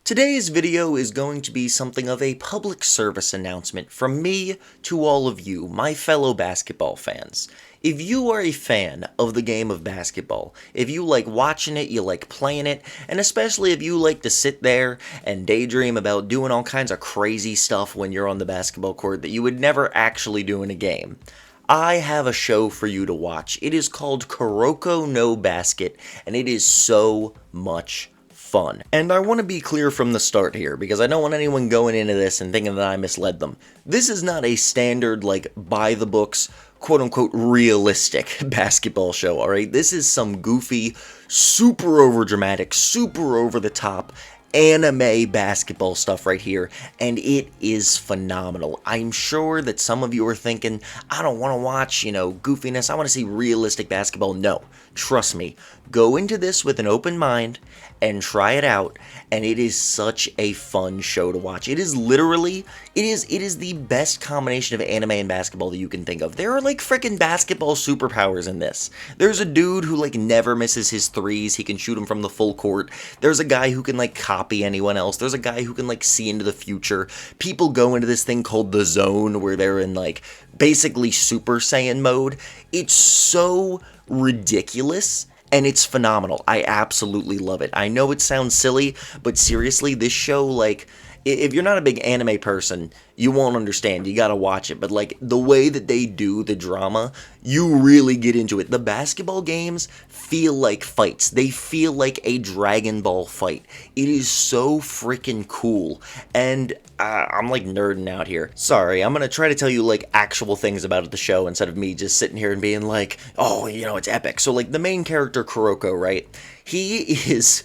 Today's video is going to be something of a public service announcement from me to all of you, my fellow basketball fans. If you are a fan of the game of basketball, if you like watching it, you like playing it, and especially if you like to sit there and daydream about doing all kinds of crazy stuff when you're on the basketball court that you would never actually do in a game, I have a show for you to watch. It is called Kuroko no Basket, and it is so much fun. And I want to be clear from the start here, because I don't want anyone going into this and thinking that I misled them. This is not a standard, like, by-the-books, quote-unquote, realistic basketball show, alright? This is some goofy, super over-dramatic, super over-the-top anime basketball stuff right here, and it is phenomenal. I'm sure that some of you are thinking, I don't want to watch, goofiness, I want to see realistic basketball. No, trust me, go into this with an open mind and try it out, and it is such a fun show to watch. It is literally, it is the best combination of anime and basketball that you can think of. There are like freaking basketball superpowers in this. There's a dude who like never misses his threes, he can shoot them from the full court. There's a guy who can like copy anyone else. There's a guy who can like see into the future. People go into this thing called the zone where they're in like basically Super Saiyan mode. It's so ridiculous. And it's phenomenal. I absolutely love it. I know it sounds silly, but seriously, this show, like, if you're not a big anime person, you won't understand. You gotta watch it. But, like, the way that they do the drama, you really get into it. The basketball games feel like fights. They feel like a Dragon Ball fight. It is so freaking cool. And I'm, like, nerding out here. Sorry, I'm gonna try to tell you, like, actual things about the show instead of me just sitting here and being like, oh, it's epic. So, like, the main character, Kuroko, right? His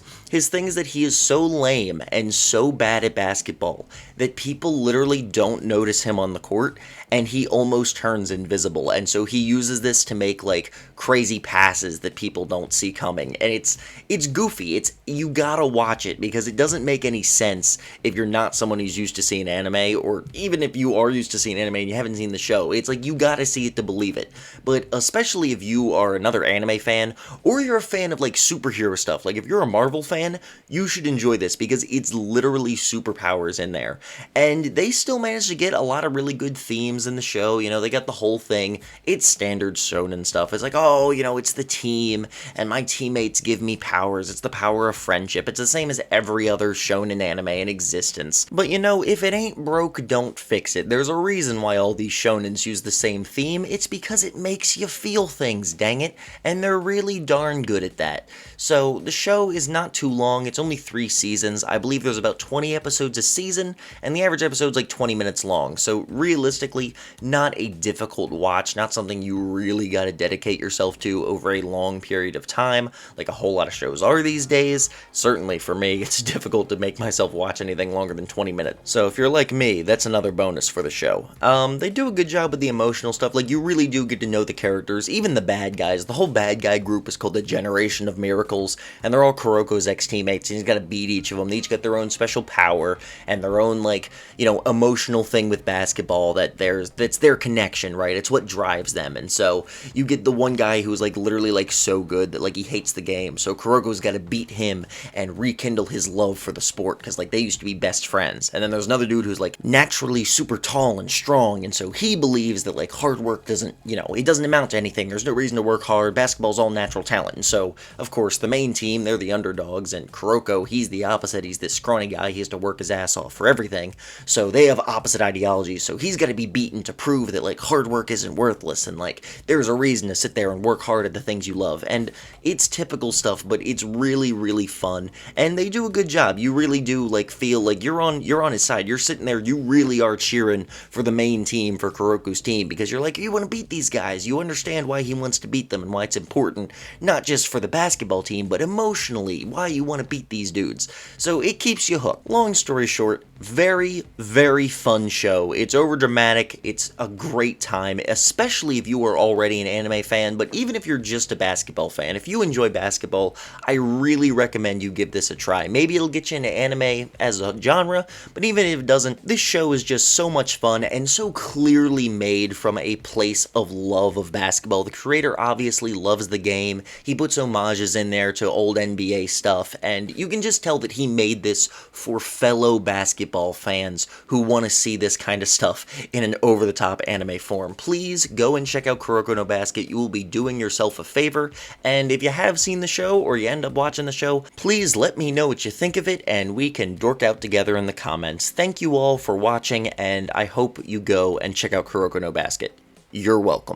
thing is that he is so lame and so bad at basketball that people literally don't notice him on the court, and he almost turns invisible, and so he uses this to make, like, crazy passes that people don't see coming, and it's goofy. You gotta watch it, because it doesn't make any sense if you're not someone who's used to seeing anime, or even if you are used to seeing anime and you haven't seen the show. It's like, you gotta see it to believe it. But especially if you are another anime fan, or you're a fan of, like, superhero stuff, like, if you're a Marvel fan, you should enjoy this, because it's literally superpowers in there. And they still managed to get a lot of really good themes in the show. They got the whole thing. It's standard shonen stuff. It's like, oh, it's the team, and my teammates give me powers. It's the power of friendship. It's the same as every other shonen anime in existence. But if it ain't broke, don't fix it. There's a reason why all these shonens use the same theme. It's because it makes you feel things, dang it. And they're really darn good at that. So the show is not too long. It's only 3 seasons. I believe there's about 20 episodes a season, and the average episode's like 20 minutes long. So realistically, not a difficult watch, not something you really gotta dedicate yourself to over a long period of time, like a whole lot of shows are these days. Certainly for me, it's difficult to make myself watch anything longer than 20 minutes. So if you're like me, that's another bonus for the show. They do a good job with the emotional stuff. Like, you really do get to know the characters, even the bad guys. The whole bad guy group is called the Generation of Miracles, and they're all Kuroko's ex-teammates, and he's gotta beat each of them. They each got their own special power, and their own, like, emotional thing with basketball that's their connection, right? It's what drives them. And so you get the one guy who's like literally like so good that like he hates the game, so Kuroko's got to beat him and rekindle his love for the sport, because like they used to be best friends. And then there's another dude who's like naturally super tall and strong, and so he believes that like hard work doesn't, it doesn't amount to anything. There's no reason to work hard. Basketball's all natural talent. And so of course the main team, they're the underdogs, and Kuroko, he's the opposite. He's this scrawny guy. He has to work his ass off for everything. So they have opposite ideologies, so he's got to be beaten to prove that like hard work isn't worthless, and like there's a reason to sit there and work hard at the things you love. And it's typical stuff, but it's really, really fun, and they do a good job. You really do like feel like you're on his side. You're sitting there, you really are cheering for the main team, for Kuroko's team, because you're like, you want to beat these guys. You understand why he wants to beat them and why it's important, not just for the basketball team, but emotionally, why you want to beat these dudes. So it keeps you hooked. Long story short, very, very fun show. It's over dramatic. quick. It's a great time, especially if you are already an anime fan, but even if you're just a basketball fan, if you enjoy basketball, I really recommend you give this a try. Maybe it'll get you into anime as a genre, but even if it doesn't, this show is just so much fun and so clearly made from a place of love of basketball. The creator obviously loves the game. He puts homages in there to old NBA stuff, and you can just tell that he made this for fellow basketball fans who want to see this kind of stuff in an over-the-top anime form. Please go and check out Kuroko no Basket. You will be doing yourself a favor, and if you have seen the show or you end up watching the show, please let me know what you think of it and we can dork out together in the comments. Thank you all for watching, and I hope you go and check out Kuroko no Basket. You're welcome.